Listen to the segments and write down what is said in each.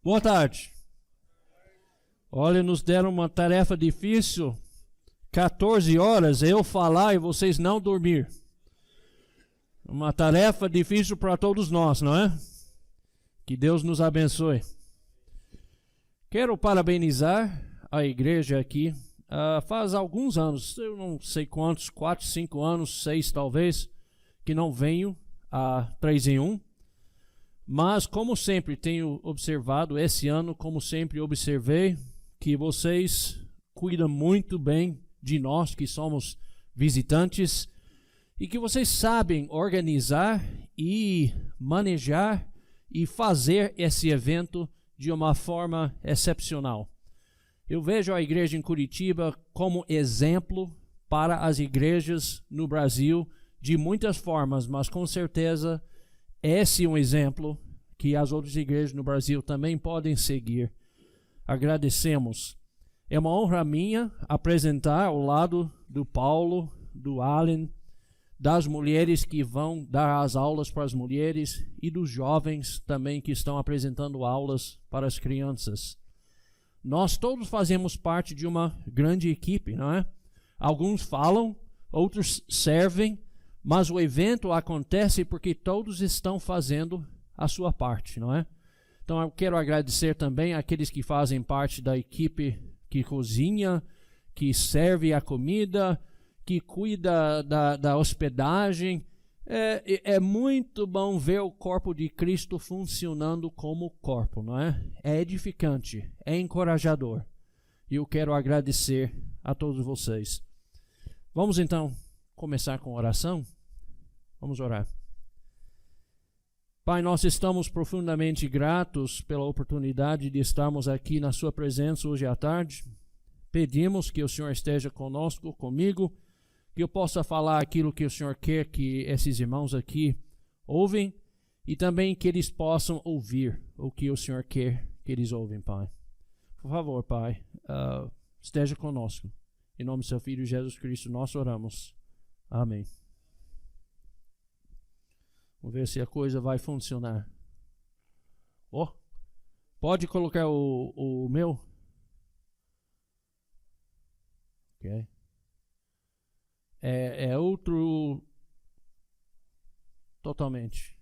Boa tarde. Olha, nos deram uma tarefa difícil, 14 horas, eu falar e vocês não dormir. Uma tarefa difícil para todos nós, não é? Que Deus nos abençoe. Quero parabenizar a igreja aqui. Faz alguns anos, eu não sei quantos, 4, 5 anos, 6 talvez, que não venho a 3 em 1. Mas, como sempre tenho observado, esse ano, como sempre observei, que vocês cuidam muito bem de nós que somos visitantes e que vocês sabem organizar e manejar e fazer esse evento de uma forma excepcional. Eu vejo a igreja em Curitiba como exemplo para as igrejas no Brasil de muitas formas, mas com certeza esse é um exemplo que as outras igrejas no Brasil também podem seguir. Agradecemos. É uma honra minha apresentar ao lado do Paulo, do Allen, das mulheres que vão dar as aulas para as mulheres e dos jovens também que estão apresentando aulas para as crianças. Nós todos fazemos parte de uma grande equipe, não é? Alguns falam, outros servem, mas o evento acontece porque todos estão fazendo a sua parte, não é? Então eu quero agradecer também àqueles que fazem parte da equipe que cozinha, que serve a comida, que cuida da hospedagem. É muito bom ver o corpo de Cristo funcionando como corpo, não é? É edificante, é encorajador. E eu quero agradecer a todos vocês. Vamos então começar com oração? Vamos orar. Pai, nós estamos profundamente gratos pela oportunidade de estarmos aqui na sua presença hoje à tarde. Pedimos que o Senhor esteja conosco, comigo, que eu possa falar aquilo que o Senhor quer que esses irmãos aqui ouvem e também que eles possam ouvir o que o Senhor quer que eles ouvem, Pai. Por favor, Pai, esteja conosco. Em nome do seu Filho Jesus Cristo nós oramos. Amém. Vamos ver se a coisa vai funcionar. Pode colocar o meu? Ok. É outro totalmente.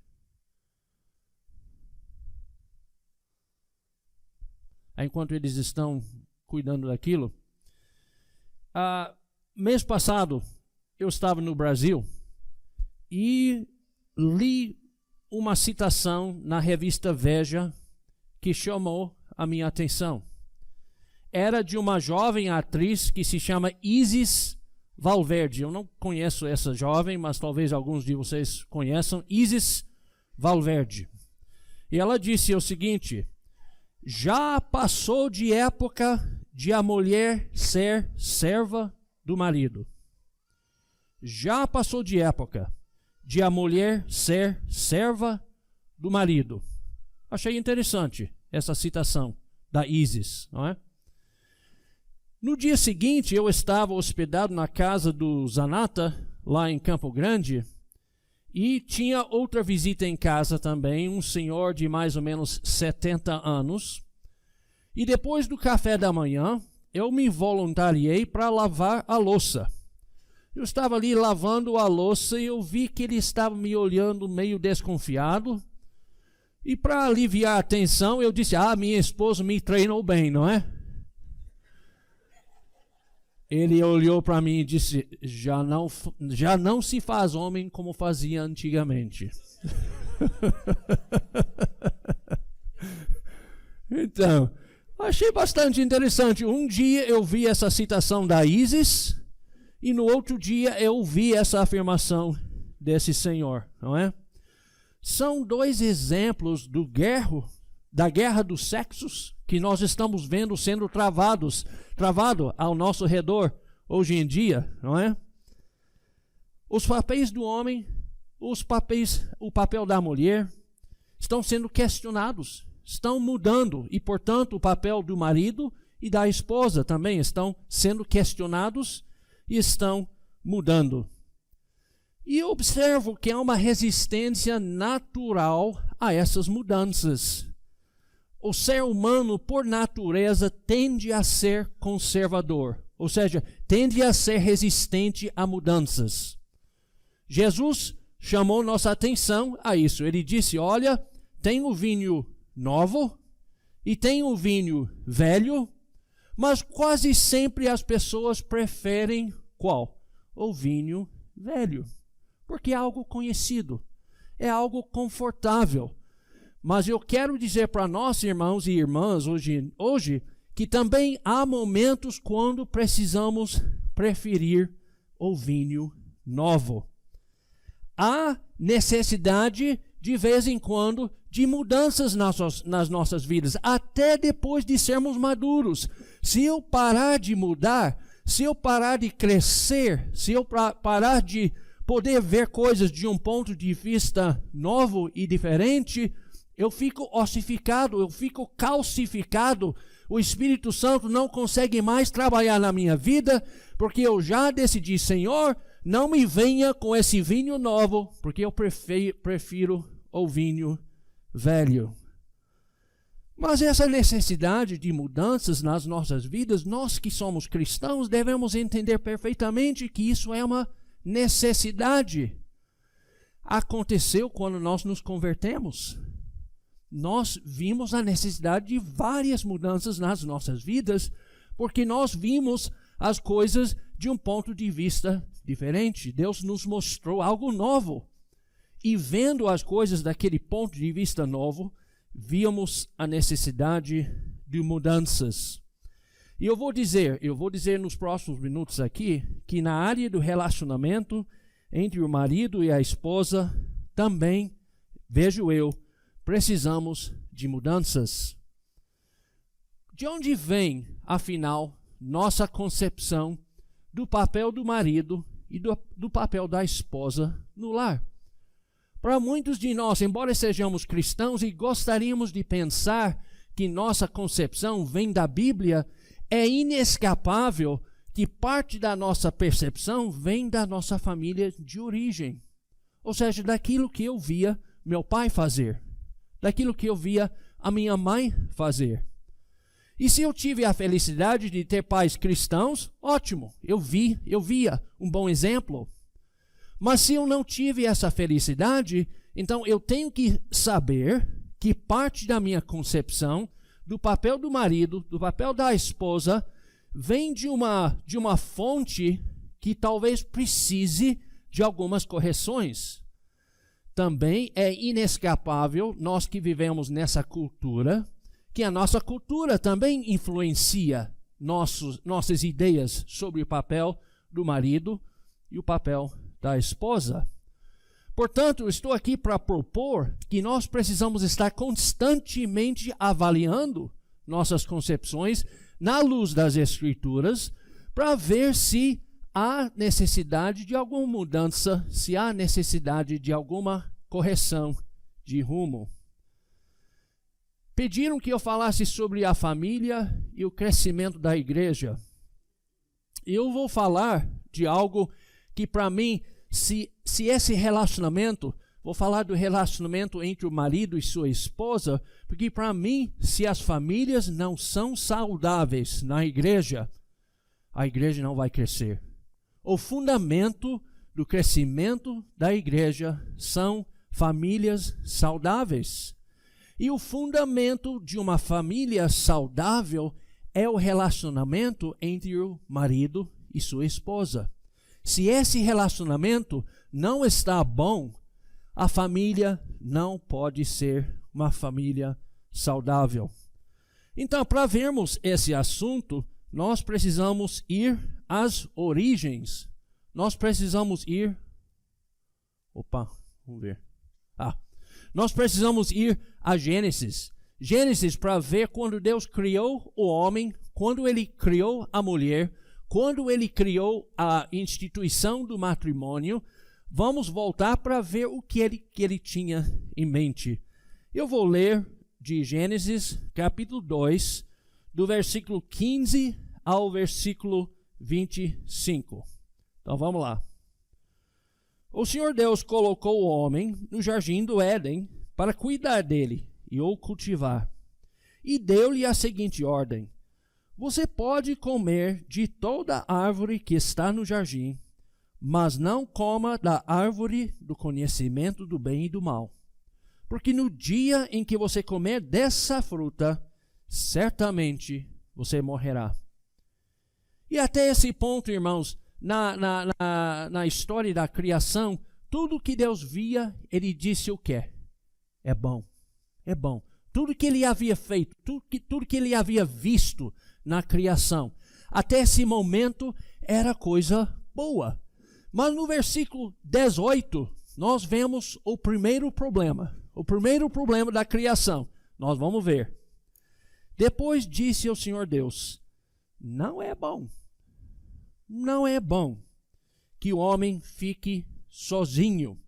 Enquanto eles estão cuidando daquilo. Mês passado eu estava no Brasil e li uma citação na revista Veja que chamou a minha atenção. Era de uma jovem atriz que se chama Isis Valverde. Eu não conheço essa jovem, mas talvez alguns de vocês conheçam. Isis Valverde. E ela disse o seguinte: já passou de época de a mulher ser serva do marido. Já passou de época de a mulher ser serva do marido. Achei interessante essa citação da Isis, não é? No dia seguinte, eu estava hospedado na casa do Zanata, lá em Campo Grande, e tinha outra visita em casa também, um senhor de mais ou menos 70 anos. E depois do café da manhã, eu me voluntariei para lavar a louça. Eu estava ali lavando a louça e eu vi que ele estava me olhando meio desconfiado. E para aliviar a tensão, eu disse: minha esposa me treinou bem, não é? Ele olhou para mim e disse: já não se faz homem como fazia antigamente. Então, achei bastante interessante. Um dia eu vi essa citação da Isis e no outro dia eu vi essa afirmação desse senhor, não é? São dois exemplos do guerro da guerra dos sexos que nós estamos vendo sendo travado ao nosso redor hoje em dia, não é? Os papéis do homem, o papel da mulher estão sendo questionados, estão mudando e, portanto, o papel do marido e da esposa também estão sendo questionados e estão mudando. E eu observo que há uma resistência natural a essas mudanças. O ser humano, por natureza, tende a ser conservador, ou seja, tende a ser resistente a mudanças. Jesus chamou nossa atenção a isso. Ele disse, olha, tem o vinho novo e tem o vinho velho, mas quase sempre as pessoas preferem qual? O vinho velho, porque é algo conhecido, é algo confortável. Mas eu quero dizer para nós, irmãos e irmãs, hoje, que também há momentos quando precisamos preferir o vinho novo. Há necessidade, de vez em quando, de mudanças nas nossas vidas, até depois de sermos maduros. Se eu parar de mudar, se eu parar de crescer, se eu parar de poder ver coisas de um ponto de vista novo e diferente, eu fico ossificado, eu fico calcificado. O Espírito Santo não consegue mais trabalhar na minha vida, porque eu já decidi, Senhor, não me venha com esse vinho novo, porque eu prefiro o vinho velho. Mas essa necessidade de mudanças nas nossas vidas, nós que somos cristãos devemos entender perfeitamente que isso é uma necessidade. Aconteceu quando nós nos convertemos. Nós vimos a necessidade de várias mudanças nas nossas vidas, porque nós vimos as coisas de um ponto de vista diferente. Deus nos mostrou algo novo. E vendo as coisas daquele ponto de vista novo, víamos a necessidade de mudanças. E eu vou dizer nos próximos minutos aqui, que na área do relacionamento entre o marido e a esposa, também, vejo eu, precisamos de mudanças. De onde vem, afinal, nossa concepção do papel do marido e do papel da esposa no lar? Para muitos de nós, embora sejamos cristãos e gostaríamos de pensar que nossa concepção vem da Bíblia, é inescapável que parte da nossa percepção vem da nossa família de origem. Ou seja, daquilo que eu via meu pai fazer, daquilo que eu via a minha mãe fazer. E se eu tive a felicidade de ter pais cristãos, ótimo, eu via um bom exemplo. Mas se eu não tive essa felicidade, então eu tenho que saber que parte da minha concepção do papel do marido, do papel da esposa, vem de uma fonte que talvez precise de algumas correções. Também é inescapável, nós que vivemos nessa cultura, que a nossa cultura também influencia nossas ideias sobre o papel do marido e o papel da esposa. Portanto, estou aqui para propor que nós precisamos estar constantemente avaliando nossas concepções na luz das Escrituras, para ver se há necessidade de alguma mudança, se há necessidade de alguma correção de rumo. Pediram que eu falasse sobre a família e o crescimento da igreja. Eu vou falar de algo que para mim, se esse relacionamento, vou falar do relacionamento entre o marido e sua esposa, porque para mim, se as famílias não são saudáveis na igreja, a igreja não vai crescer. O fundamento do crescimento da igreja são famílias saudáveis. E o fundamento de uma família saudável é o relacionamento entre o marido e sua esposa. Se esse relacionamento não está bom, a família não pode ser uma família saudável. Então, para vermos esse assunto, nós precisamos ir às origens. Nós precisamos ir... Nós precisamos ir a Gênesis. Gênesis para ver quando Deus criou o homem, quando ele criou a mulher, quando ele criou a instituição do matrimônio. Vamos voltar para ver o que ele tinha em mente. Eu vou ler de Gênesis, capítulo 2, do versículo 15 ao versículo 25. Então vamos lá. O Senhor Deus colocou o homem no jardim do Éden para cuidar dele e o cultivar. E deu-lhe a seguinte ordem: você pode comer de toda árvore que está no jardim, mas não coma da árvore do conhecimento do bem e do mal. Porque no dia em que você comer dessa fruta, certamente você morrerá. E até esse ponto, irmãos, na história da criação, tudo que Deus via, ele disse o quê? É bom, é bom. Tudo que ele havia feito, tudo que ele havia visto na criação, até esse momento era coisa boa. Mas no versículo 18, nós vemos o primeiro problema da criação. Nós vamos ver. Depois disse o Senhor Deus: não é bom que o homem fique sozinho.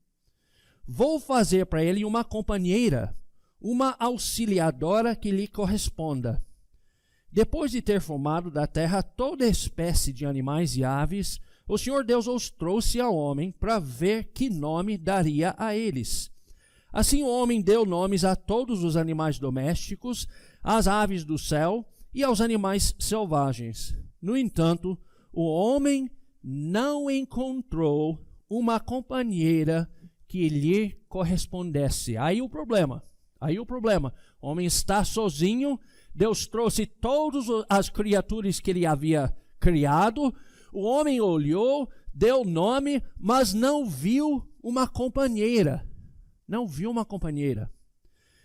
Vou fazer para ele uma companheira, uma auxiliadora que lhe corresponda. Depois de ter formado da terra toda espécie de animais e aves, o Senhor Deus os trouxe ao homem para ver que nome daria a eles. Assim o homem deu nomes a todos os animais domésticos, às aves do céu e aos animais selvagens. No entanto, o homem não encontrou uma companheira que lhe correspondesse. Aí o problema. O homem está sozinho. Deus trouxe todas as criaturas que ele havia criado. O homem olhou, deu nome, mas não viu uma companheira.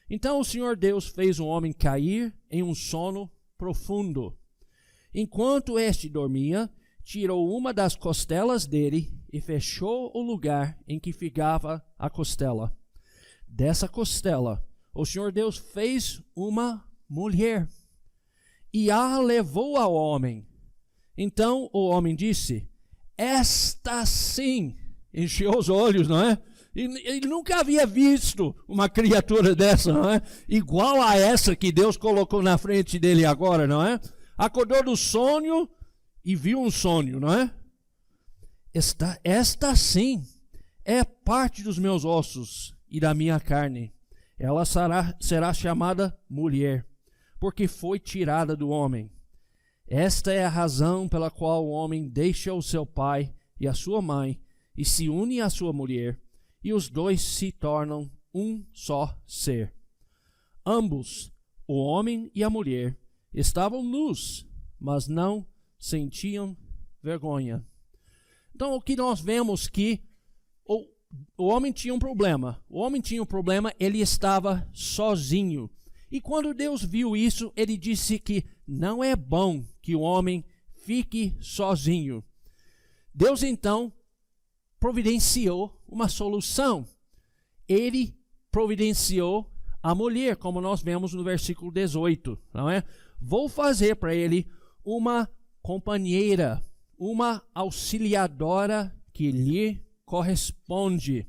Então o Senhor Deus fez o homem cair em um sono profundo. Enquanto este dormia, tirou uma das costelas dele e fechou o lugar em que ficava a costela. Dessa costela, o Senhor Deus fez uma mulher e a levou ao homem. Então o homem disse: esta sim, encheu os olhos, não é? Ele nunca havia visto uma criatura dessa, não é? Igual a essa que Deus colocou na frente dele agora, não é? Acordou do sonho e viu um sonho, não é? Esta sim é parte dos meus ossos e da minha carne. Ela será chamada mulher, porque foi tirada do homem. Esta é a razão pela qual o homem deixa o seu pai e a sua mãe e se une à sua mulher, e os dois se tornam um só ser. Ambos, o homem e a mulher, estavam nus, mas não sentiam vergonha. Então o que nós vemos que o homem tinha um problema. Ele estava sozinho. E quando Deus viu isso, ele disse que não é bom que o homem fique sozinho. Deus então providenciou uma solução. Ele providenciou a mulher, como nós vemos no versículo 18, não é? Vou fazer para ele uma companheira, uma auxiliadora que lhe corresponde.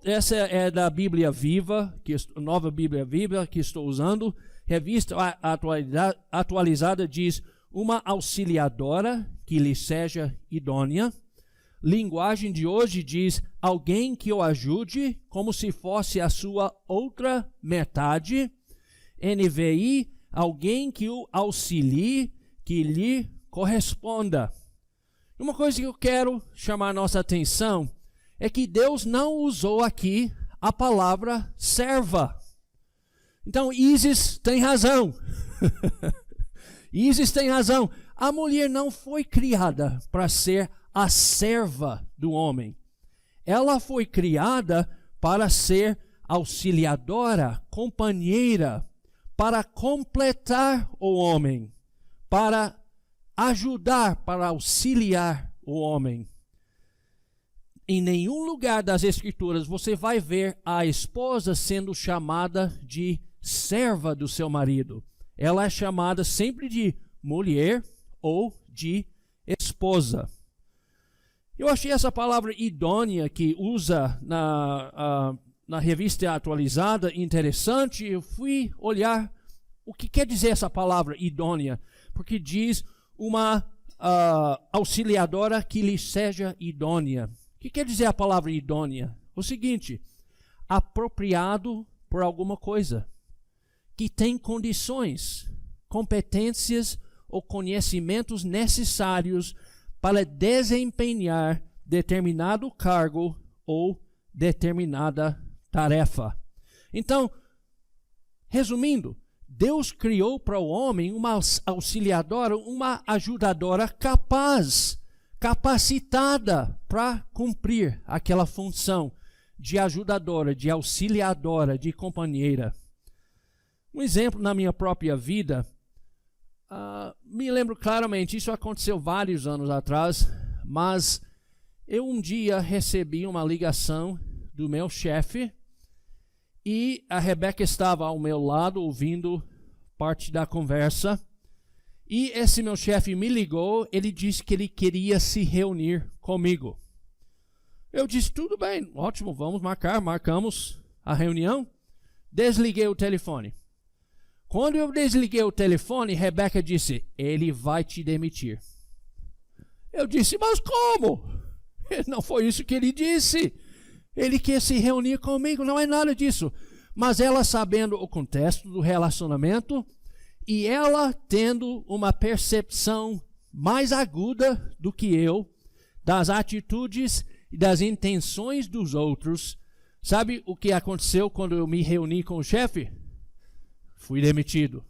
Essa é da Bíblia Viva, Nova Bíblia Viva que estou usando. Revista atualizada diz uma auxiliadora que lhe seja idônea. Linguagem de hoje diz alguém que o ajude, como se fosse a sua outra metade. NVI, alguém que o auxilie, que lhe corresponda. Uma coisa que eu quero chamar a nossa atenção é que Deus não usou aqui a palavra serva. Então Isis tem razão. Isis tem razão. A mulher não foi criada para ser a serva do homem. Ela foi criada para ser auxiliadora, companheira, para completar o homem, para ajudar, para auxiliar o homem. Em nenhum lugar das Escrituras você vai ver a esposa sendo chamada de serva do seu marido. Ela é chamada sempre de mulher ou de esposa. Eu achei essa palavra idônea que usa na revista atualizada interessante. Eu fui olhar o que quer dizer essa palavra idônea, porque diz uma auxiliadora que lhe seja idônea. O que quer dizer a palavra idônea? O seguinte: apropriado por alguma coisa, que tem condições, competências ou conhecimentos necessários para desempenhar determinado cargo ou determinada tarefa. Então, resumindo, Deus criou para o homem uma auxiliadora, uma ajudadora capaz, capacitada para cumprir aquela função de ajudadora, de auxiliadora, de companheira. Um exemplo na minha própria vida, me lembro claramente, isso aconteceu vários anos atrás, mas eu um dia recebi uma ligação do meu chefe e a Rebeca estava ao meu lado ouvindo parte da conversa. E esse meu chefe me ligou, ele disse que ele queria se reunir comigo. Eu disse, tudo bem, ótimo, vamos marcamos a reunião. Desliguei o telefone. Quando eu desliguei o telefone, Rebeca disse, ele vai te demitir. Eu disse, mas como? Não foi isso que ele disse. Ele quer se reunir comigo, não é nada disso. Mas ela sabendo o contexto do relacionamento e ela tendo uma percepção mais aguda do que eu das atitudes e das intenções dos outros. Sabe o que aconteceu quando eu me reuni com o chefe? Fui demitido.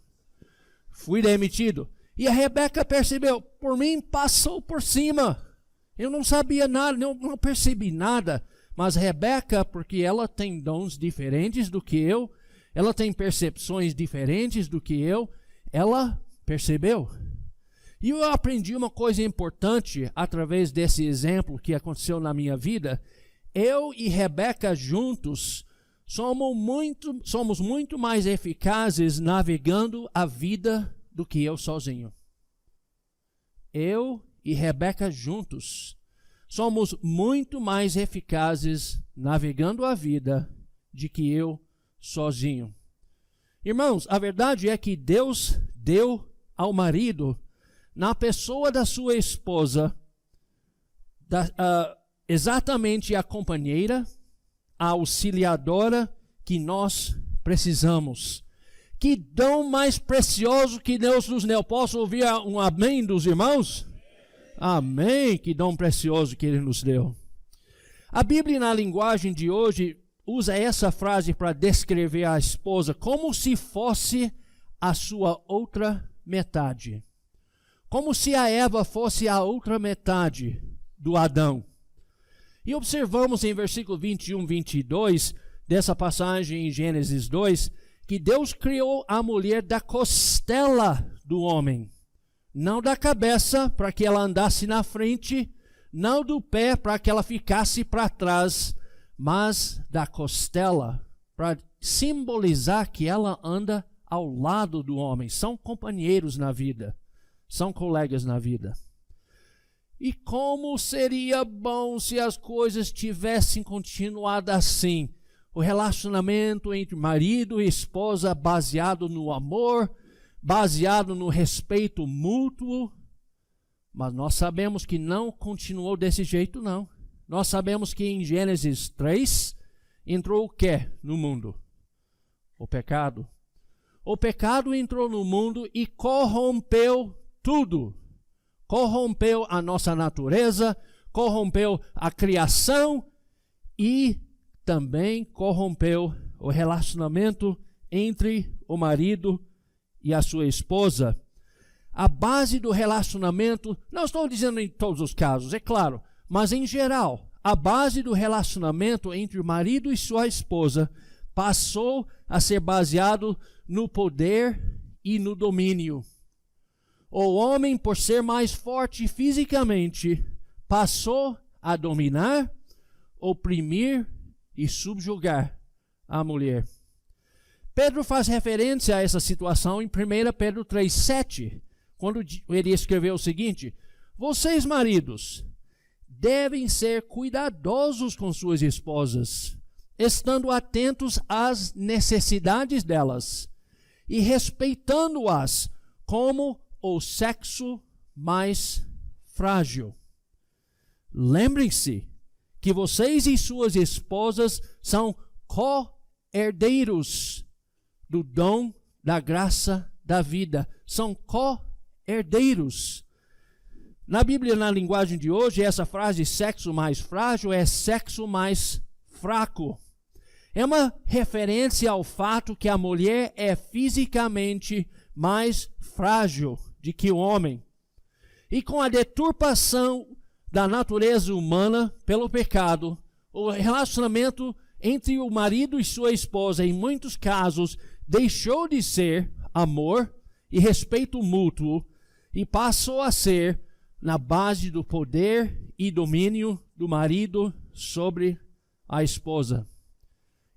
E a Rebeca percebeu, por mim passou por cima. Eu não sabia nada, não percebi nada. Mas Rebeca, porque ela tem dons diferentes do que eu, ela tem percepções diferentes do que eu, ela percebeu. E eu aprendi uma coisa importante através desse exemplo que aconteceu na minha vida. Eu e Rebeca juntos somos muito mais eficazes navegando a vida do que eu sozinho. Eu e Rebeca juntos somos muito mais eficazes navegando a vida do que eu sozinho. Irmãos, a verdade é que Deus deu ao marido, na pessoa da sua esposa, exatamente a companheira, a auxiliadora que nós precisamos. Que dom mais precioso que Deus nos deu. Posso ouvir um amém dos irmãos? Amém, que dom precioso que Ele nos deu. A Bíblia, na linguagem de hoje, usa essa frase para descrever a esposa como se fosse a sua outra metade. Como se a Eva fosse a outra metade do Adão. E observamos em versículo 21, 22, dessa passagem em Gênesis 2, que Deus criou a mulher da costela do homem. Não da cabeça, para que ela andasse na frente, não do pé, para que ela ficasse para trás, mas da costela, para simbolizar que ela anda ao lado do homem. São companheiros na vida, são colegas na vida. E como seria bom se as coisas tivessem continuado assim. O relacionamento entre marido e esposa baseado no amor, baseado no respeito mútuo, mas nós sabemos que não continuou desse jeito, não. Nós sabemos que em Gênesis 3 entrou o que no mundo? O pecado. O pecado entrou no mundo e corrompeu tudo. Corrompeu a nossa natureza, corrompeu a criação e também corrompeu o relacionamento entre o marido e a sua esposa. A base do relacionamento, não estou dizendo em todos os casos, é claro, mas em geral, a base do relacionamento entre o marido e sua esposa passou a ser baseado no poder e no domínio. O homem, por ser mais forte fisicamente, passou a dominar, oprimir e subjugar a mulher. Pedro faz referência a essa situação em 1 Pedro 3,7, quando ele escreveu o seguinte: vocês, maridos, devem ser cuidadosos com suas esposas, estando atentos às necessidades delas e respeitando-as como o sexo mais frágil. Lembrem-se que vocês e suas esposas são co-herdeiros do dom da graça da vida. São co-herdeiros. Na Bíblia, na linguagem de hoje, essa frase sexo mais frágil é sexo mais fraco. É uma referência ao fato que a mulher é fisicamente mais frágil do que o homem. E com a deturpação da natureza humana pelo pecado, o relacionamento entre o marido e sua esposa, em muitos casos, deixou de ser amor e respeito mútuo e passou a ser na base do poder e domínio do marido sobre a esposa.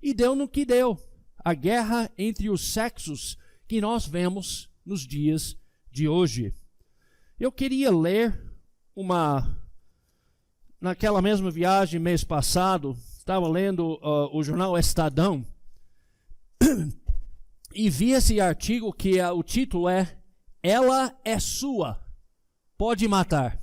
E deu no que deu, a guerra entre os sexos que nós vemos nos dias de hoje. Eu queria ler naquela mesma viagem mês passado, estava lendo o jornal Estadão e vi esse artigo que o título é "Ela é sua, pode matar".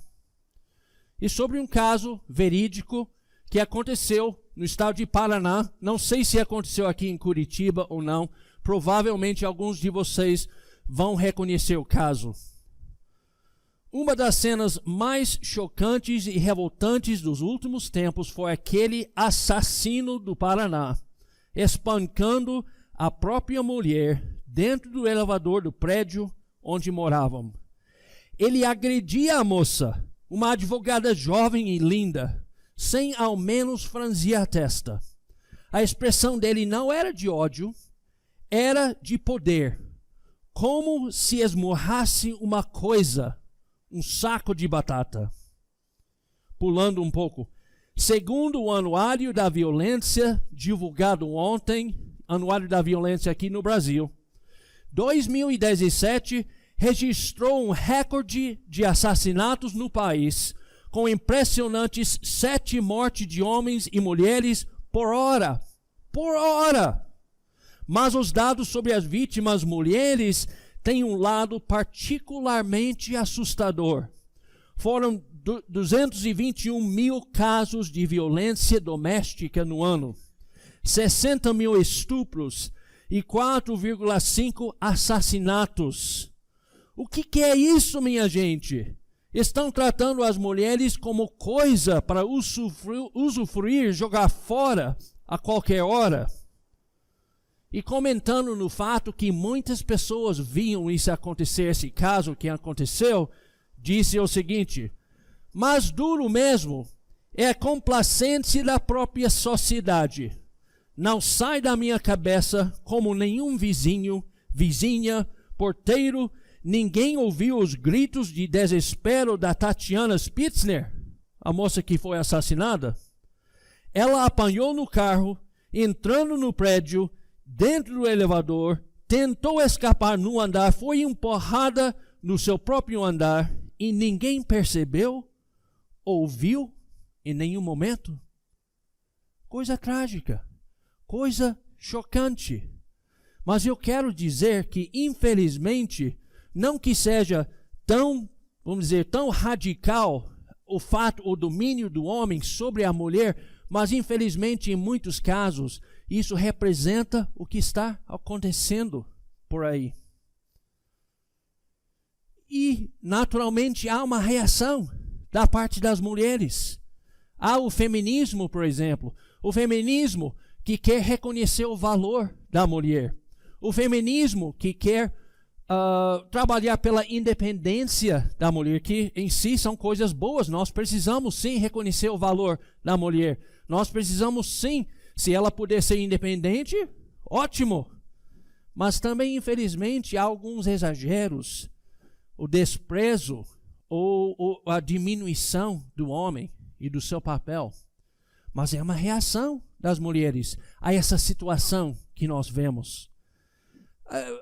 E sobre um caso verídico que aconteceu no estado de Paraná. Não sei se aconteceu aqui em Curitiba ou não. Provavelmente alguns de vocês vão reconhecer o caso. Uma das cenas mais chocantes e revoltantes dos últimos tempos foi aquele assassino do Paraná espancando a própria mulher dentro do elevador do prédio onde moravam. Ele agredia a moça, uma advogada jovem e linda, sem ao menos franzir a testa. A expressão dele não era de ódio, era de poder, como se esmurrasse uma coisa, um saco de batata. Pulando um pouco, segundo o Anuário da Violência, divulgado ontem, Anuário da Violência aqui no Brasil, 2017 registrou um recorde de assassinatos no país, com impressionantes 7 mortes de homens e mulheres por hora. Por hora! Mas os dados sobre as vítimas mulheres têm um lado particularmente assustador. Foram 221 mil casos de violência doméstica no ano, 60 mil estupros e 4,5 assassinatos. O que é isso, minha gente? Estão tratando as mulheres como coisa para usufruir, jogar fora a qualquer hora. E comentando no fato que muitas pessoas viam isso acontecer, esse caso que aconteceu, disse o seguinte: mas duro mesmo é a complacência da própria sociedade. Não sai da minha cabeça como nenhum vizinho, vizinha, porteiro, ninguém ouviu os gritos de desespero da Tatiana Spitzner, a moça que foi assassinada. Ela apanhou no carro, entrando no prédio, dentro do elevador, tentou escapar no andar, foi empurrada no seu próprio andar e ninguém percebeu, ouviu em nenhum momento. Coisa trágica, coisa chocante. Mas eu quero dizer que, infelizmente, não que seja tão, vamos dizer, tão radical o domínio do homem sobre a mulher, mas infelizmente em muitos casos isso representa o que está acontecendo por aí. E naturalmente há uma reação da parte das mulheres. Há o feminismo, por exemplo, o feminismo que quer reconhecer o valor da mulher, o feminismo que quer trabalhar pela independência da mulher, que em si são coisas boas. Nós precisamos sim reconhecer o valor da mulher. Nós precisamos sim, se ela puder ser independente, ótimo. Mas também, infelizmente, há alguns exageros, o desprezo ou a diminuição do homem e do seu papel. Mas é uma reação das mulheres a essa situação que nós vemos.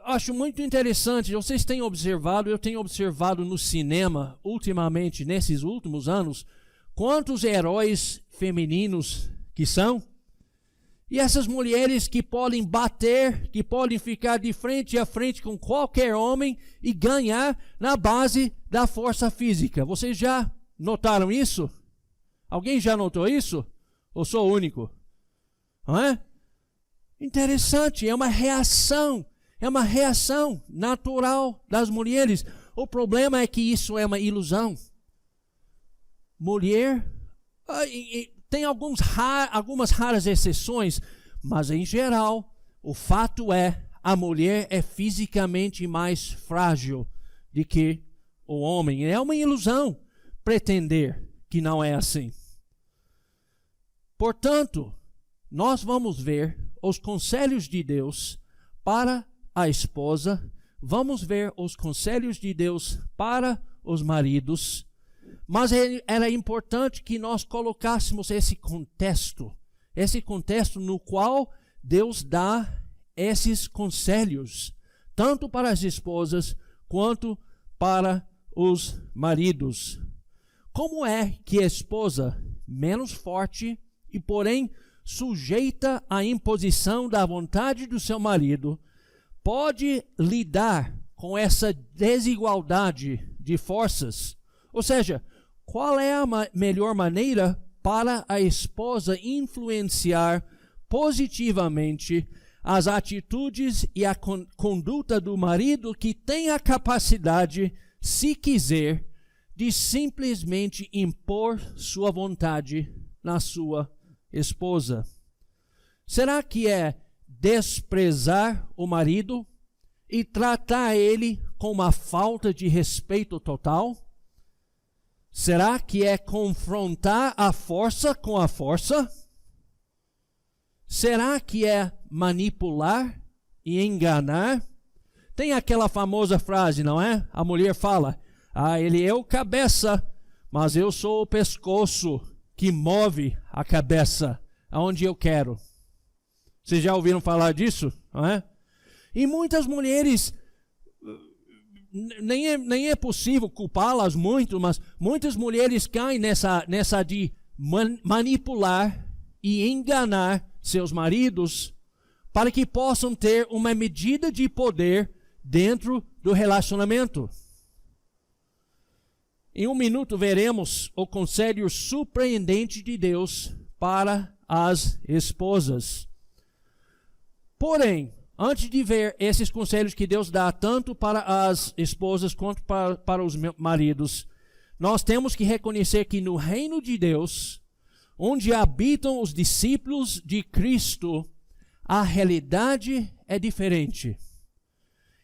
Acho muito interessante, vocês têm observado, eu tenho observado no cinema, ultimamente, nesses últimos anos, quantos heróis femininos que são. E essas mulheres que podem bater, que podem ficar de frente a frente com qualquer homem e ganhar na base da força física. Vocês já notaram isso? Alguém já notou isso? Ou sou o único? Não é? Interessante, é uma reação natural das mulheres. O problema é que isso é uma ilusão. Mulher, tem algumas raras exceções, mas em geral, o fato é, a mulher é fisicamente mais frágil do que o homem. É uma ilusão pretender que não é assim. Portanto, nós vamos ver os conselhos de Deus para a esposa, vamos ver os conselhos de Deus para os maridos, mas era importante que nós colocássemos esse contexto no qual Deus dá esses conselhos, tanto para as esposas quanto para os maridos. Como é que a esposa, menos forte e porém sujeita à imposição da vontade do seu marido, pode lidar com essa desigualdade de forças? Ou seja, qual é a melhor maneira para a esposa influenciar positivamente as atitudes e a conduta do marido que tem a capacidade, se quiser, de simplesmente impor sua vontade na sua esposa? Será que é desprezar o marido e tratar ele com uma falta de respeito total? Será que é confrontar a força com a força? Será que é manipular e enganar? Tem aquela famosa frase, não é? A mulher fala: ele é o cabeça, mas eu sou o pescoço que move a cabeça aonde eu quero. Vocês já ouviram falar disso? Não é? E muitas mulheres, nem é possível culpá-las muito, mas muitas mulheres caem nessa de manipular e enganar seus maridos para que possam ter uma medida de poder dentro do relacionamento. Em um minuto veremos o conselho surpreendente de Deus para as esposas. Porém, antes de ver esses conselhos que Deus dá tanto para as esposas quanto para os maridos, nós temos que reconhecer que no reino de Deus, onde habitam os discípulos de Cristo, a realidade é diferente.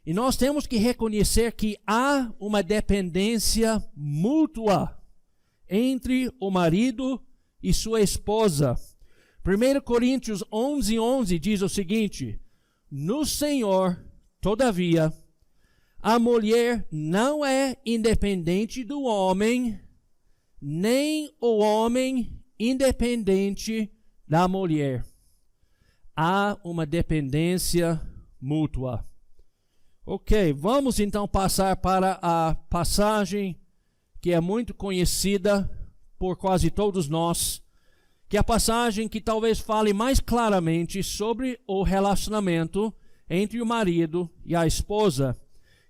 E nós temos que reconhecer que há uma dependência mútua entre o marido e sua esposa. 1 Coríntios 11:11 diz o seguinte: no Senhor, todavia, a mulher não é independente do homem, nem o homem independente da mulher. Há uma dependência mútua. Ok, vamos então passar para a passagem que é muito conhecida por quase todos nós, que é a passagem que talvez fale mais claramente sobre o relacionamento entre o marido e a esposa,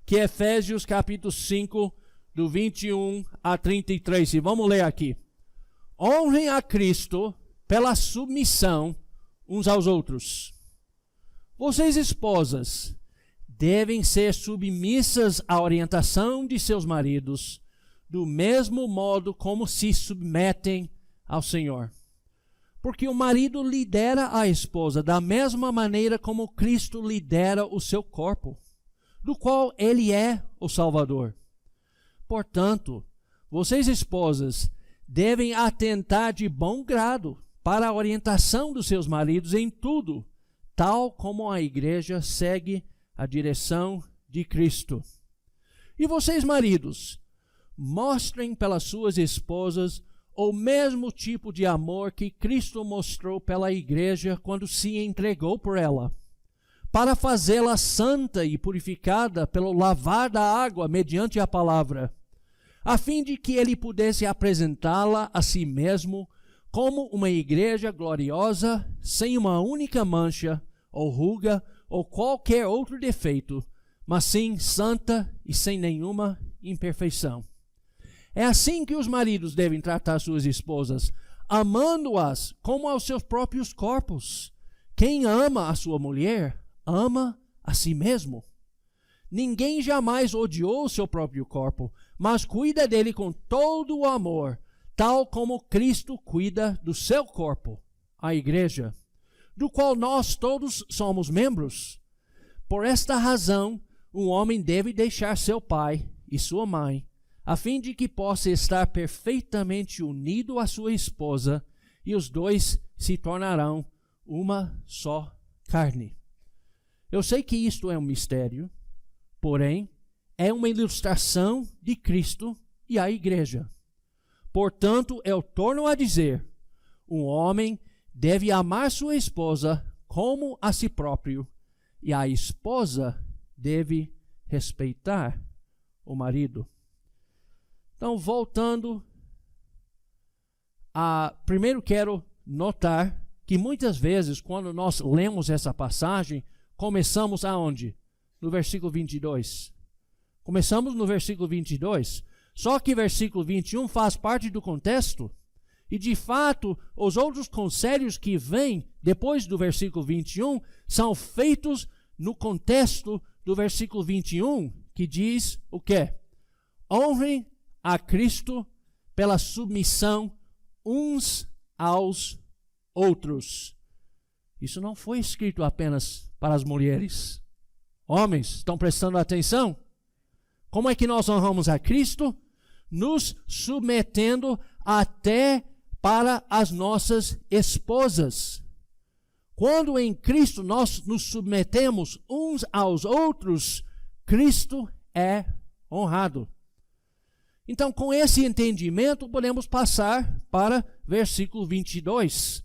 que é Efésios capítulo 5, do 21 a 33. E vamos ler aqui. Honrem a Cristo pela submissão uns aos outros. Vocês, esposas, devem ser submissas à orientação de seus maridos, do mesmo modo como se submetem ao Senhor. Porque o marido lidera a esposa da mesma maneira como Cristo lidera o seu corpo, do qual ele é o Salvador. Portanto, vocês, esposas, devem atentar de bom grado para a orientação dos seus maridos em tudo, tal como a igreja segue a direção de Cristo. E vocês, maridos, mostrem pelas suas esposas o mesmo tipo de amor que Cristo mostrou pela igreja quando se entregou por ela, para fazê-la santa e purificada pelo lavar da água mediante a palavra, a fim de que ele pudesse apresentá-la a si mesmo como uma igreja gloriosa, sem uma única mancha, ou ruga, ou qualquer outro defeito, mas sim santa e sem nenhuma imperfeição. É assim que os maridos devem tratar suas esposas, amando-as como aos seus próprios corpos. Quem ama a sua mulher, ama a si mesmo. Ninguém jamais odiou o seu próprio corpo, mas cuida dele com todo o amor, tal como Cristo cuida do seu corpo, a igreja, do qual nós todos somos membros. Por esta razão, um homem deve deixar seu pai e sua mãe, a fim de que possa estar perfeitamente unido à sua esposa, e os dois se tornarão uma só carne. Eu sei que isto é um mistério, porém, é uma ilustração de Cristo e a igreja. Portanto, eu torno a dizer, um homem deve amar sua esposa como a si próprio, e a esposa deve respeitar o marido. Então, voltando primeiro quero notar que muitas vezes, quando nós lemos essa passagem, começamos aonde? No versículo 22. Começamos no versículo 22, só que versículo 21 faz parte do contexto. E de fato, os outros conselhos que vêm depois do versículo 21 são feitos no contexto do versículo 21, que diz o quê? Honrem a Cristo pela submissão uns aos outros. Isso não foi escrito apenas para as mulheres. Homens, estão prestando atenção? Como é que nós honramos a Cristo? Nos submetendo até para as nossas esposas. Quando em Cristo nós nos submetemos uns aos outros, Cristo é honrado. Então, com esse entendimento, podemos passar para versículo 22,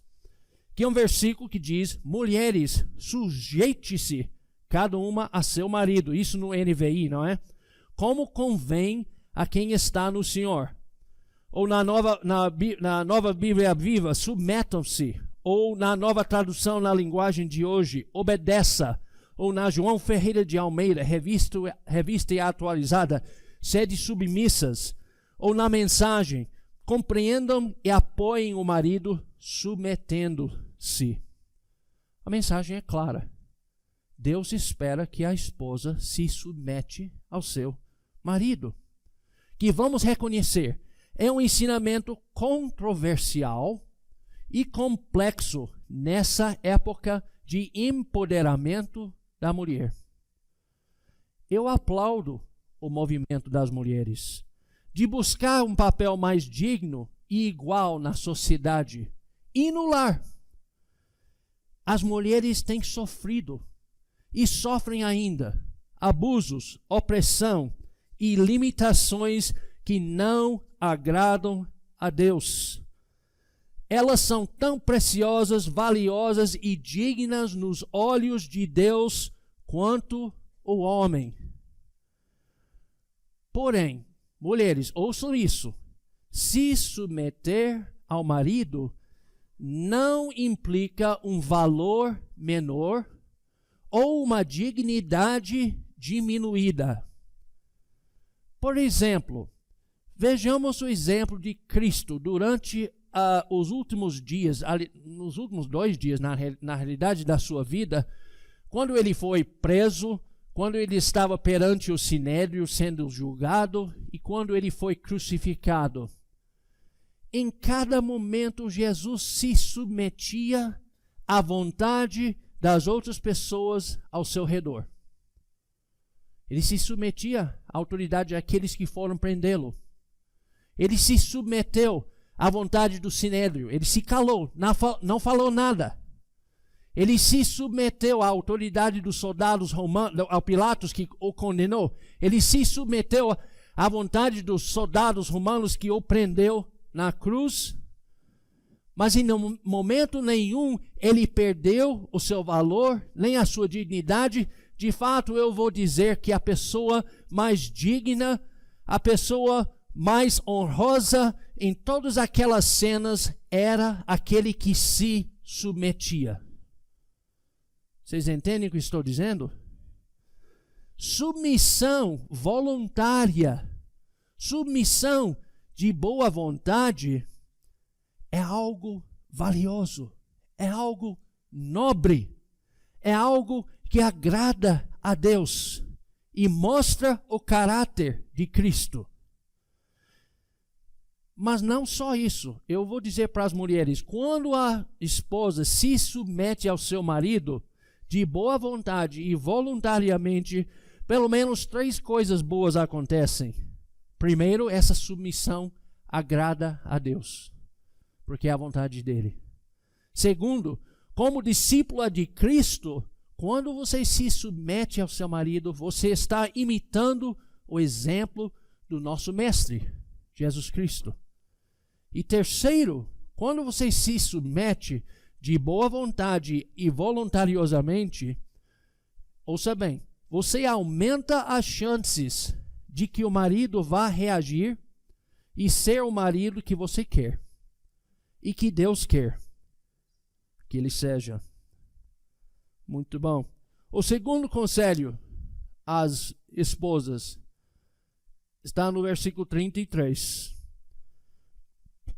que é um versículo que diz: mulheres, sujeite-se cada uma a seu marido. Isso no NVI, não é? Como convém a quem está no Senhor. Ou na nova Bíblia Viva, submetam-se. Ou na nova tradução na linguagem de hoje, obedeça. Ou na João Ferreira de Almeida, revista e atualizada, sede submissas. Ou na mensagem, compreendam e apoiem o marido submetendo-se. A mensagem é clara. Deus espera que a esposa se submete ao seu marido. Que vamos reconhecer, é um ensinamento controversial e complexo nessa época de empoderamento da mulher. Eu aplaudo o movimento das mulheres de buscar um papel mais digno e igual na sociedade e no lar. As mulheres têm sofrido e sofrem ainda abusos, opressão e limitações que não agradam a Deus. Elas são tão preciosas, valiosas e dignas nos olhos de Deus quanto o homem. Porém, mulheres, ouçam isso: se submeter ao marido não implica um valor menor ou uma dignidade diminuída. Por exemplo, vejamos o exemplo de Cristo durante os últimos dias, nos últimos 2 dias, na realidade da sua vida, quando ele foi preso, quando ele estava perante o sinédrio sendo julgado e quando ele foi crucificado. Em cada momento, Jesus se submetia à vontade das outras pessoas ao seu redor. Ele se submetia à autoridade daqueles que foram prendê-lo. Ele se submeteu à vontade do sinédrio. Ele se calou, não falou nada. Ele se submeteu à autoridade dos soldados romanos, ao Pilatos que o condenou. Ele se submeteu à vontade dos soldados romanos que o prendeu na cruz. mas em momento nenhum ele perdeu o seu valor, nem a sua dignidade. De fato, eu vou dizer que a pessoa mais digna, a pessoa mais honrosa em todas aquelas cenas era aquele que se submetia. Vocês entendem o que estou dizendo? Submissão voluntária, submissão de boa vontade é algo valioso, é algo nobre, é algo que agrada a Deus e mostra o caráter de Cristo. Mas não só isso, eu vou dizer para as mulheres, quando a esposa se submete ao seu marido de boa vontade e voluntariamente, pelo menos 3 coisas boas acontecem. Primeiro, essa submissão agrada a Deus, porque é a vontade dele. Segundo, como discípula de Cristo, quando você se submete ao seu marido, você está imitando o exemplo do nosso mestre, Jesus Cristo. E terceiro, quando você se submete de boa vontade e voluntariosamente, ouça bem, você aumenta as chances de que o marido vá reagir e ser o marido que você quer e que Deus quer que ele seja. Muito bom. O segundo conselho às esposas está no versículo 33,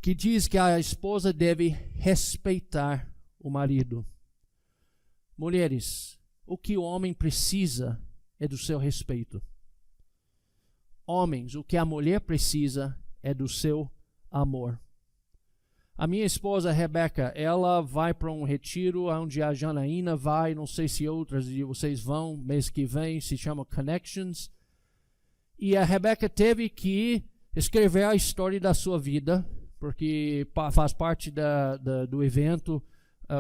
que diz que a esposa deve respeitar o marido. Mulheres, o que o homem precisa é do seu respeito. Homens, o que a mulher precisa é do seu amor. A minha esposa, Rebeca, ela vai para um retiro onde a Janaína vai, não sei se outras de vocês vão, mês que vem, se chama Connections. E a Rebeca teve que escrever a história da sua vida, porque faz parte do evento,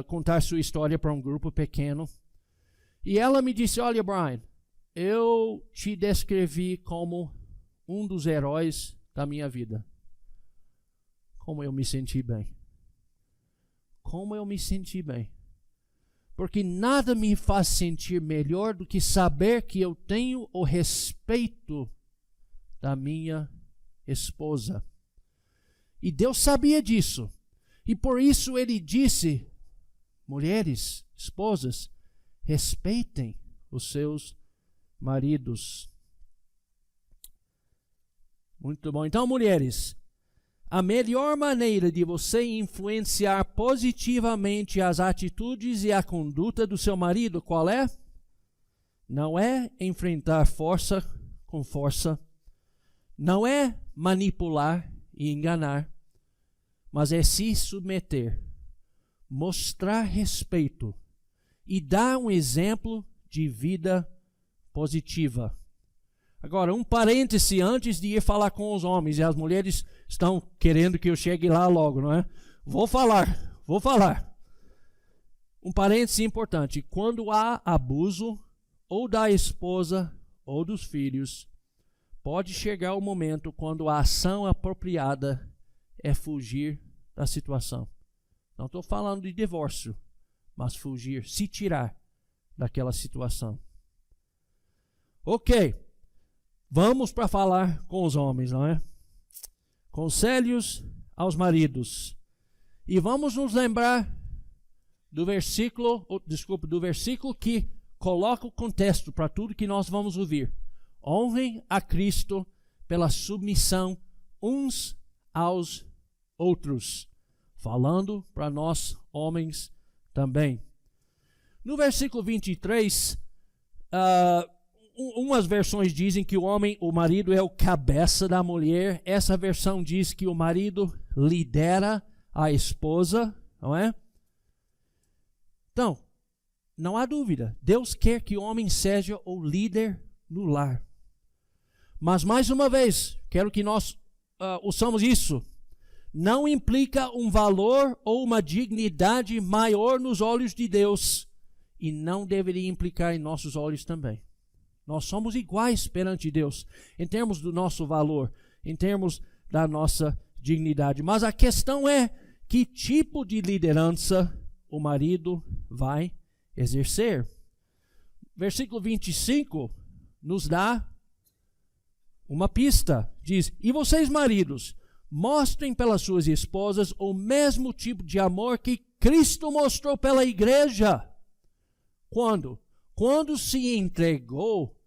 contar sua história para um grupo pequeno. E ela me disse, olha, Brian, eu te descrevi como um dos heróis da minha vida. Como eu me senti bem. Como eu me senti bem. Porque nada me faz sentir melhor do que saber que eu tenho o respeito da minha esposa. E Deus sabia disso. E por isso ele disse, mulheres, esposas, respeitem os seus maridos. Muito bom. Então, mulheres, a melhor maneira de você influenciar positivamente as atitudes e a conduta do seu marido, qual é? Não é enfrentar força com força, não é manipular e enganar, mas é se submeter, mostrar respeito e dar um exemplo de vida positiva. Agora, um parêntese antes de ir falar com os homens, e as mulheres estão querendo que eu chegue lá logo, não é? Vou falar. Um parêntese importante, quando há abuso, ou da esposa, ou dos filhos, pode chegar o momento quando a ação apropriada é fugir da situação. Não estou falando de divórcio, mas fugir, se tirar daquela situação. Ok. Vamos para falar com os homens, não é? Conselhos aos maridos. E vamos nos lembrar do versículo que coloca o contexto para tudo que nós vamos ouvir. Honrem a Cristo pela submissão uns aos outros. Falando para nós homens também. No versículo 23, umas versões dizem que o marido é o cabeça da mulher. Essa versão diz que o marido lidera a esposa, não é? Então, não há dúvida. Deus quer que o homem seja o líder no lar. Mas, mais uma vez, quero que nós ouçamos isso. Não implica um valor ou uma dignidade maior nos olhos de Deus. E não deveria implicar em nossos olhos também. Nós somos iguais perante Deus, em termos do nosso valor, em termos da nossa dignidade. Mas a questão é que tipo de liderança o marido vai exercer. Versículo 25 nos dá uma pista. Diz: e vocês, maridos, mostrem pelas suas esposas o mesmo tipo de amor que Cristo mostrou pela igreja. Quando? Quando se entregou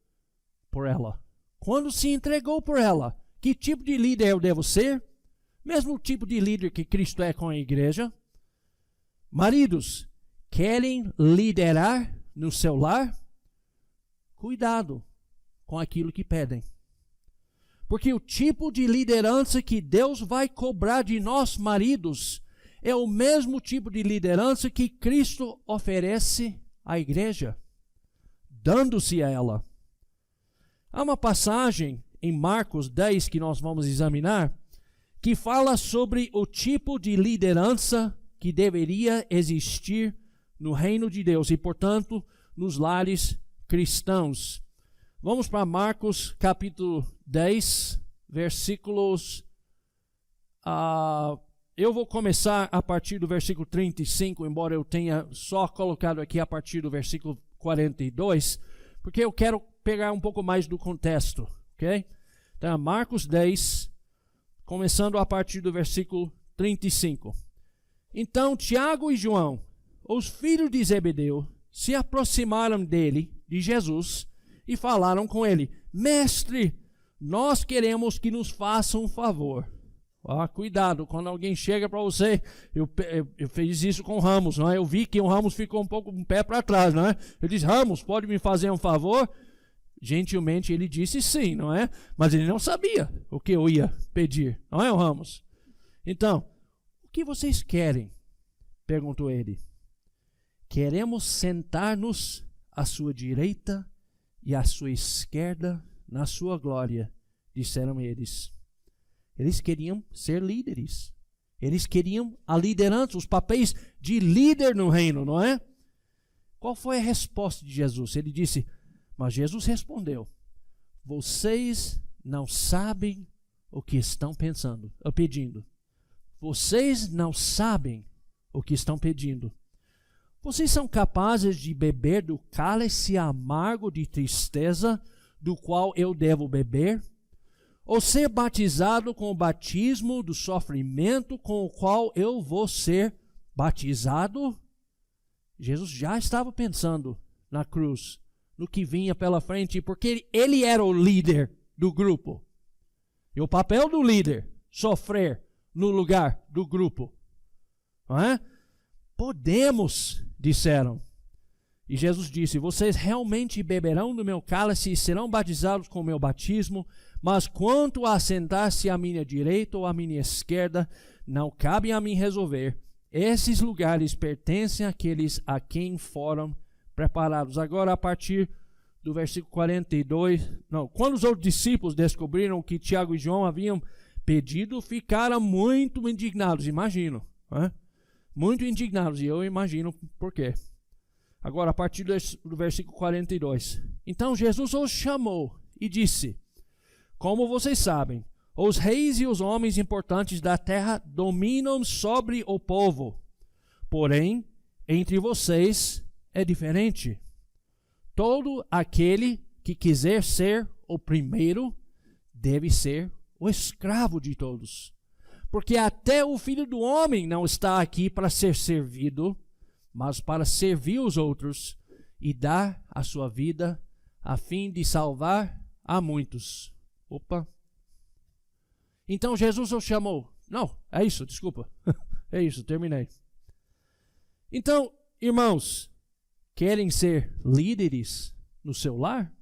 por ela. Quando se entregou por ela. Que tipo de líder eu devo ser? Mesmo tipo de líder que Cristo é com a igreja. Maridos, querem liderar no seu lar? Cuidado com aquilo que pedem. Porque o tipo de liderança que Deus vai cobrar de nós, maridos, é o mesmo tipo de liderança que Cristo oferece à igreja, dando-se a ela. Há uma passagem em Marcos 10 que nós vamos examinar, que fala sobre o tipo de liderança que deveria existir no reino de Deus e, portanto, nos lares cristãos. Vamos para Marcos capítulo 10, versículos... eu vou começar a partir do versículo 35, embora eu tenha só colocado aqui a partir do versículo 42, porque eu quero pegar um pouco mais do contexto, ok? Então, Marcos 10, começando a partir do versículo 35. Então, Tiago e João, os filhos de Zebedeu, se aproximaram dele, de Jesus, e falaram com ele: Mestre, nós queremos que nos faça um favor. Cuidado, quando alguém chega para você, eu fiz isso com o Ramos, não é? Eu vi que o Ramos ficou um pé para trás, não é? Eu disse: Ramos, pode me fazer um favor? Gentilmente ele disse sim, não é? Mas ele não sabia o que eu ia pedir, não é, Ramos? Então, o que vocês querem? Perguntou ele. Queremos sentar-nos à sua direita e à sua esquerda na sua glória, disseram eles. Eles queriam ser líderes. Eles queriam a liderança, os papéis de líder no reino, não é? Qual foi a resposta de Jesus? Ele disse, mas Jesus respondeu: vocês não sabem o que estão pedindo. Vocês não sabem o que estão pedindo. Vocês são capazes de beber do cálice amargo de tristeza do qual eu devo beber? Ou ser batizado com o batismo do sofrimento com o qual eu vou ser batizado? Jesus já estava pensando na cruz, no que vinha pela frente, porque ele era o líder do grupo. E o papel do líder, sofrer no lugar do grupo. Não é? Podemos, disseram. E Jesus disse, vocês realmente beberão do meu cálice e serão batizados com o meu batismo, mas quanto a sentar-se à minha direita ou à minha esquerda, não cabe a mim resolver. Esses lugares pertencem àqueles a quem foram preparados. Agora, a partir do versículo 42, quando os outros discípulos descobriram que Tiago e João haviam pedido, ficaram muito indignados, imagino. Muito indignados, e eu imagino por quê. Agora, a partir do versículo 42. Então Jesus os chamou e disse, como vocês sabem, os reis e os homens importantes da terra dominam sobre o povo. Porém, entre vocês é diferente. Todo aquele que quiser ser o primeiro deve ser o escravo de todos. Porque até o Filho do Homem não está aqui para ser servido, mas para servir os outros e dar a sua vida a fim de salvar a muitos. Então Jesus os chamou. Não, é isso, desculpa. É isso, terminei. Então, irmãos, querem ser líderes no seu lar?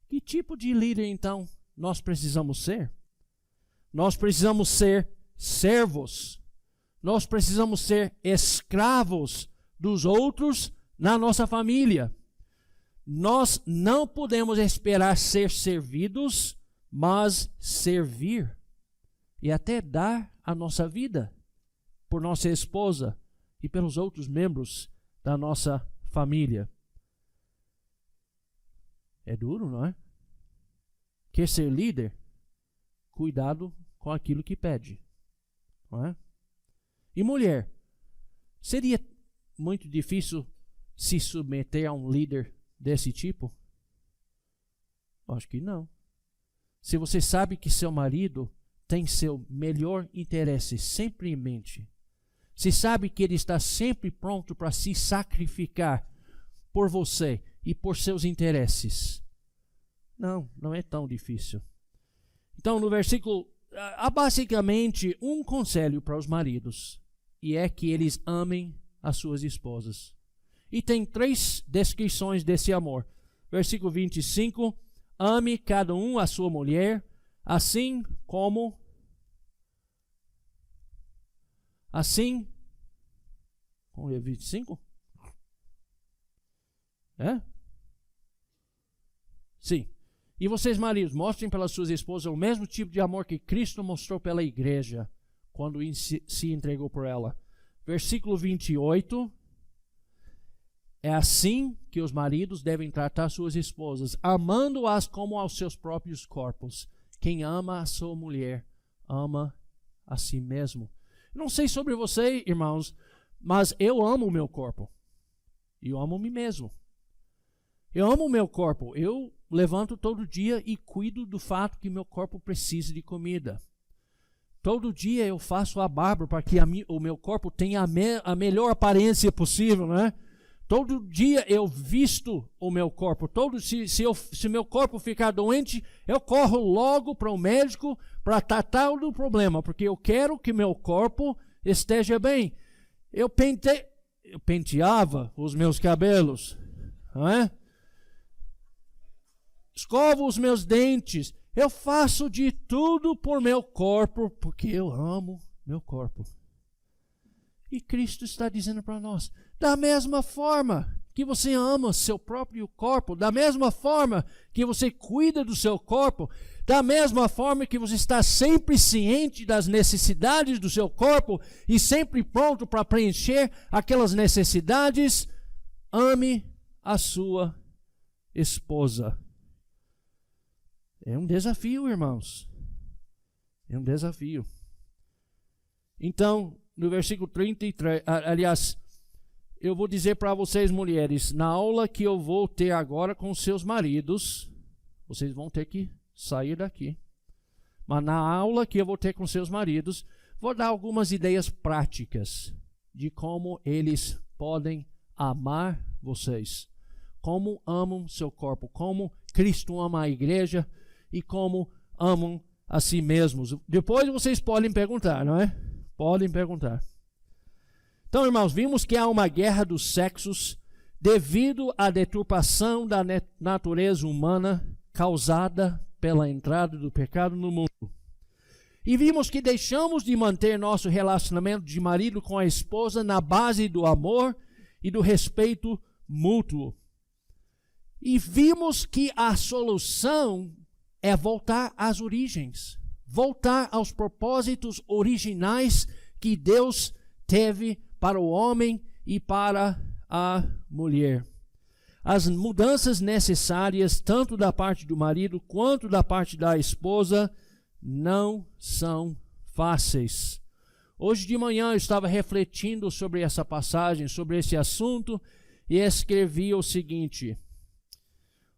Que tipo de líder, então, nós precisamos ser? Nós precisamos ser servos. Nós precisamos ser escravos dos outros na nossa família. Nós não podemos esperar ser servidos, mas servir e até dar a nossa vida por nossa esposa e pelos outros membros da nossa família. É duro, não é? Quer ser líder? Cuidado com aquilo que pede, não é? E mulher, seria muito difícil se submeter a um líder desse tipo? Acho que não. Se você sabe que seu marido tem seu melhor interesse sempre em mente, se sabe que ele está sempre pronto para se sacrificar por você e por seus interesses, não é tão difícil. Então, no versículo, há basicamente um conselho para os maridos, e é que eles amem as suas esposas. E tem 3 descrições desse amor. Versículo 25, ame cada um a sua mulher, assim como é 25? É? Sim. E vocês, maridos, mostrem pelas suas esposas o mesmo tipo de amor que Cristo mostrou pela igreja quando se entregou por ela. Versículo 28. É assim que os maridos devem tratar suas esposas, amando-as como aos seus próprios corpos. Quem ama a sua mulher, ama a si mesmo. Não sei sobre você, irmãos, mas eu amo o meu corpo. E eu amo a mim mesmo. Eu amo o meu corpo. Eu levanto todo dia e cuido do fato que meu corpo precisa de comida. Todo dia eu faço a barba para que o meu corpo tenha a melhor aparência possível, né? Todo dia eu visto o meu corpo. Se meu corpo ficar doente, eu corro logo para o médico para tratar do problema, porque eu quero que meu corpo esteja bem. Eu penteava os meus cabelos, não é? Escovo os meus dentes. Eu faço de tudo por meu corpo, porque eu amo meu corpo. E Cristo está dizendo para nós, da mesma forma que você ama seu próprio corpo, da mesma forma que você cuida do seu corpo, da mesma forma que você está sempre ciente das necessidades do seu corpo e sempre pronto para preencher aquelas necessidades, ame a sua esposa. É um desafio, irmãos. É um desafio. Então, no versículo 33, aliás, eu vou dizer para vocês, mulheres, na aula que eu vou ter agora com seus maridos, vocês vão ter que sair daqui. Mas na aula que eu vou ter com seus maridos, vou dar algumas ideias práticas de como eles podem amar vocês. Como amam seu corpo, como Cristo ama a igreja e como amam a si mesmos. Depois vocês podem perguntar, não é? Podem perguntar. Então, irmãos, vimos que há uma guerra dos sexos devido à deturpação da natureza humana causada pela entrada do pecado no mundo. E vimos que deixamos de manter nosso relacionamento de marido com a esposa na base do amor e do respeito mútuo. E vimos que a solução é voltar às origens, voltar aos propósitos originais que Deus teve para o homem e para a mulher. As mudanças necessárias, tanto da parte do marido quanto da parte da esposa, não são fáceis. Hoje de manhã eu estava refletindo sobre essa passagem, sobre esse assunto, e escrevi o seguinte: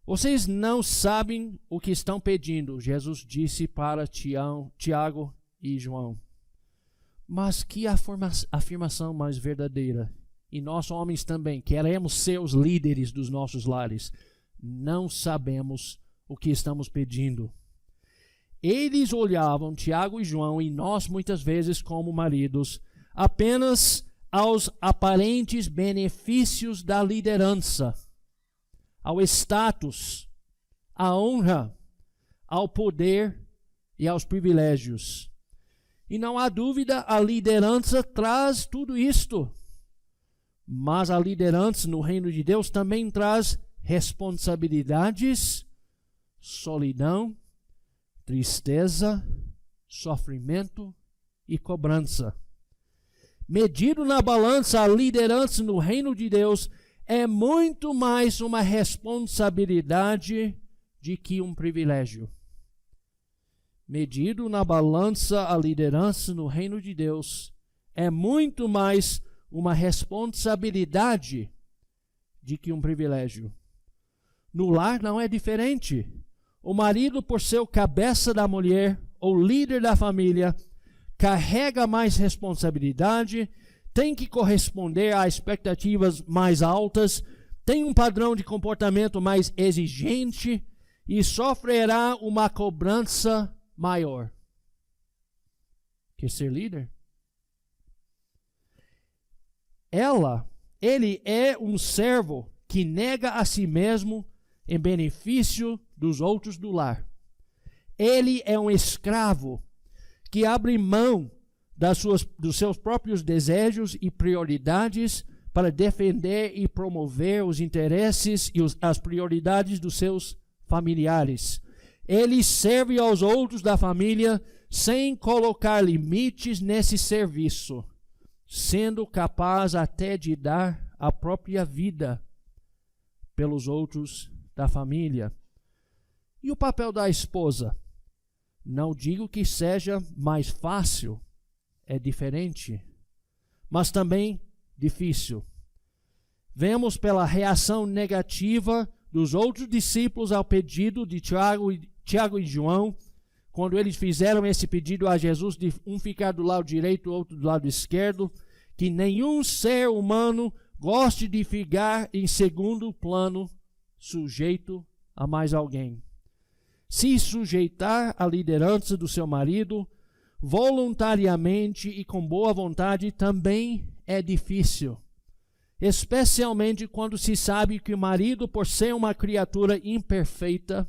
vocês não sabem o que estão pedindo, Jesus disse para Tiago e João. Mas que afirmação mais verdadeira. E nós homens também queremos ser os líderes dos nossos lares. Não sabemos o que estamos pedindo. Eles olhavam, Tiago e João, e nós muitas vezes como maridos, apenas aos aparentes benefícios da liderança, ao status, à honra, ao poder e aos privilégios. E não há dúvida, a liderança traz tudo isto. Mas a liderança no reino de Deus também traz responsabilidades, solidão, tristeza, sofrimento e cobrança. Medido na balança, a liderança no reino de Deus é muito mais uma responsabilidade do que um privilégio. Medido na balança, a liderança no reino de Deus é muito mais uma responsabilidade do que um privilégio. No lar não é diferente. O marido, por ser o cabeça da mulher, ou líder da família, carrega mais responsabilidade, tem que corresponder a expectativas mais altas, tem um padrão de comportamento mais exigente e sofrerá uma cobrança maior. Quer ser líder? Ele é um servo que nega a si mesmo em benefício dos outros do lar. Ele é um escravo que abre mão dos seus próprios desejos e prioridades para defender e promover os interesses e as prioridades dos seus familiares. Ele serve aos outros da família sem colocar limites nesse serviço, sendo capaz até de dar a própria vida pelos outros da família. E o papel da esposa? Não digo que seja mais fácil, é diferente, mas também difícil. Vemos pela reação negativa dos outros discípulos ao pedido de Tiago e João, quando eles fizeram esse pedido a Jesus de um ficar do lado direito e outro do lado esquerdo, que nenhum ser humano goste de ficar em segundo plano, sujeito a mais alguém. Se sujeitar à liderança do seu marido voluntariamente e com boa vontade também é difícil, especialmente quando se sabe que o marido, por ser uma criatura imperfeita,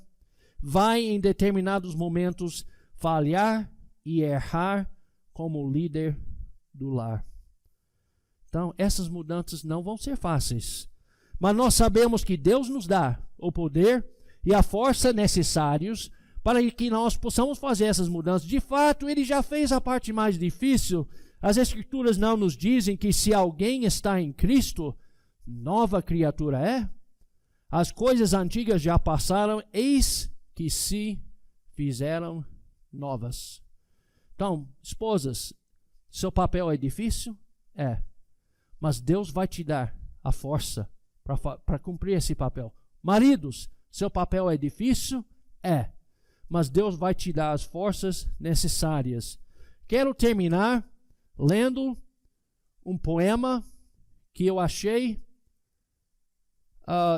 vai em determinados momentos falhar e errar como líder do lar. Então, essas mudanças não vão ser fáceis, mas nós sabemos que Deus nos dá o poder e a força necessários para que nós possamos fazer essas mudanças. De fato, Ele já fez a parte mais difícil. As Escrituras não nos dizem que se alguém está em Cristo, nova criatura é? As coisas antigas já passaram, eis que se fizeram novas. Então, esposas, seu papel é difícil? É. Mas Deus vai te dar a força para cumprir esse papel. Maridos, seu papel é difícil? É. Mas Deus vai te dar as forças necessárias. Quero terminar lendo um poema que eu achei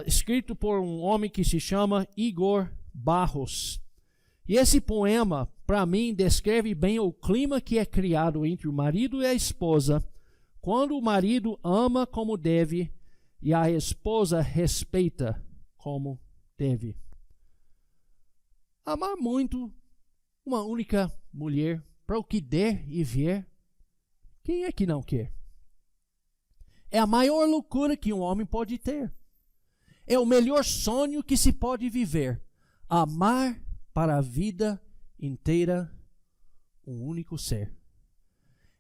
escrito por um homem que se chama Igor Barros. E esse poema, para mim, descreve bem o clima que é criado entre o marido e a esposa, quando o marido ama como deve e a esposa respeita como deve. Amar muito uma única mulher para o que der e vier, quem é que não quer? É a maior loucura que um homem pode ter. É o melhor sonho que se pode viver. Amar para a vida inteira um único ser.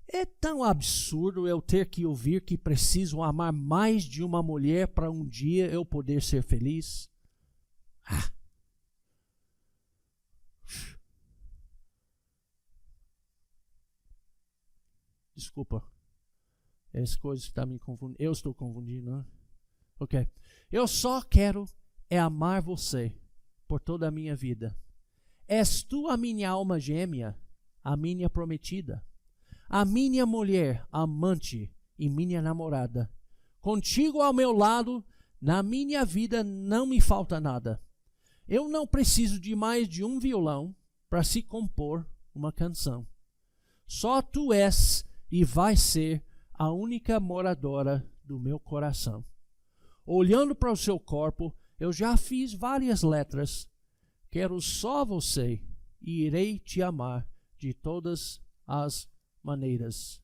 É tão absurdo eu ter que ouvir que preciso amar mais de uma mulher para um dia eu poder ser feliz. Desculpa. Essa coisa está me confundindo. Eu estou confundindo, né? Ok. Eu só quero amar você por toda a minha vida. És tu a minha alma gêmea, a minha prometida, a minha mulher, amante e minha namorada. Contigo ao meu lado, na minha vida não me falta nada. Eu não preciso de mais de um violão para se compor uma canção. Só tu és e vai ser a única moradora do meu coração. Olhando para o seu corpo, eu já fiz várias letras. Quero só você e irei te amar de todas as maneiras.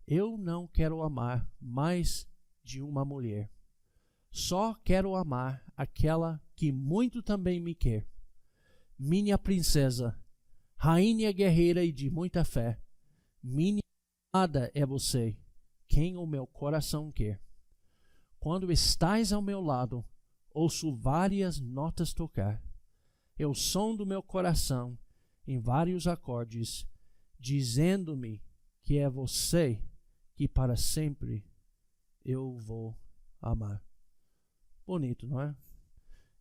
Eu não quero amar mais de uma mulher. Só quero amar aquela que muito também me quer. Minha princesa, rainha guerreira e de muita fé, minha amada é você, quem o meu coração quer. Quando estás ao meu lado, ouço várias notas tocar. É o som do meu coração em vários acordes, dizendo-me que é você que para sempre eu vou amar. Bonito, não é?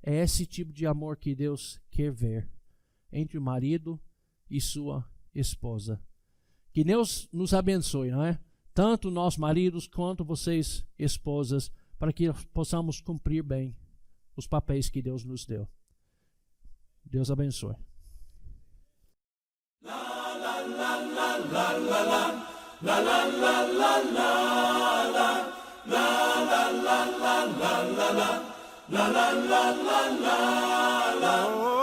É esse tipo de amor que Deus quer ver entre o marido e sua esposa. Que Deus nos abençoe, não é? Tanto nós maridos quanto vocês esposas, para que possamos cumprir bem os papéis que Deus nos deu. Deus abençoe. La la la la la la la la la la la.